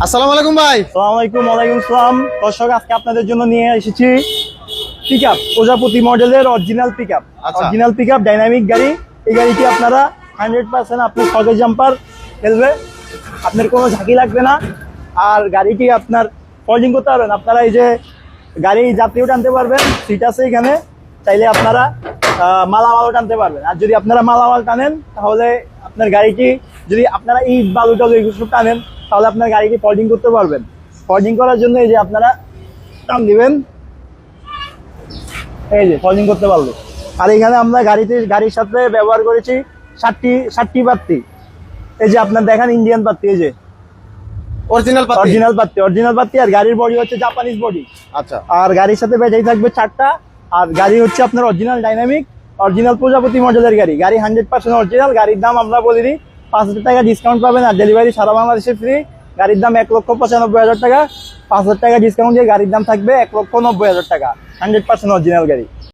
আসসালামু আলাইকুম ভাই। আসসালামু আলাইকুম। ওয়ালাইকুম আসসালাম। দর্শক, আজকে আপনাদের জন্য নিয়ে এসেছি পিকআপ, প্রজাপতি মডেলের অরিজিনাল পিকআপ। আচ্ছা। অরিজিনাল পিকআপ ডাইনামিক গাড়ি। এই গাড়িটি আপনারা 100% আপনার সকেজ জাম্পার খেলবে, আপনার কোনো ঝাঁকি লাগবে না। আর গাড়িটি আপনার ফল্ডিং করতে পারবেন, আপনারা এই যে গাড়ি যাত্রীও টানতে পারবেন, সিট আছে এখানে, চাইলে আপনারা মালামালও টানতে পারবেন। আর যদি আপনারা মালামাল টানেন তাহলে আপনার গাড়িটি, যদি আপনারা ইট বালু টালু এগুলো টানেন তাহলে আপনার গাড়িটি ফল্ডিং করতে পারবেন। ফল্ডিং করার জন্য এই যে আপনারা টান দিবেন, এই যে ফল্ডিং করতে পারলো। আর এখানে আমরা গাড়ির সাথে ব্যবহার করেছি 60টি বাতি। এই যে আপনার দেখেন ইন্ডিয়ান বাতি, এই যে অরিজিনাল পাতি। অরিজিনাল বাতি। আর গাড়ির বডি হচ্ছে জাপানিজ বডি। আচ্ছা। আর গাড়ির সাথে ব্যাটারি থাকবে 4টা। আর গাড়ি হচ্ছে আপনার অরিজিনাল ডাইনামিক, অরিজিনাল প্রজাপতি মডেলের গাড়ি। গাড়ি 100% অরিজিনাল। গাড়ির দাম আমরা বলে দিই 5,000 টাকা ডিসকাউন্ট পাবেন। আর ডেলিভারি সারা বাংলাদেশে ফ্রি। গাড়ির দাম 1,95,000 টাকা। 5,000 টাকা ডিসকাউন্ট দিয়ে গাড়ির দাম থাকবে 1,90,000 টাকা। 100% অরিজিনাল গাড়ি।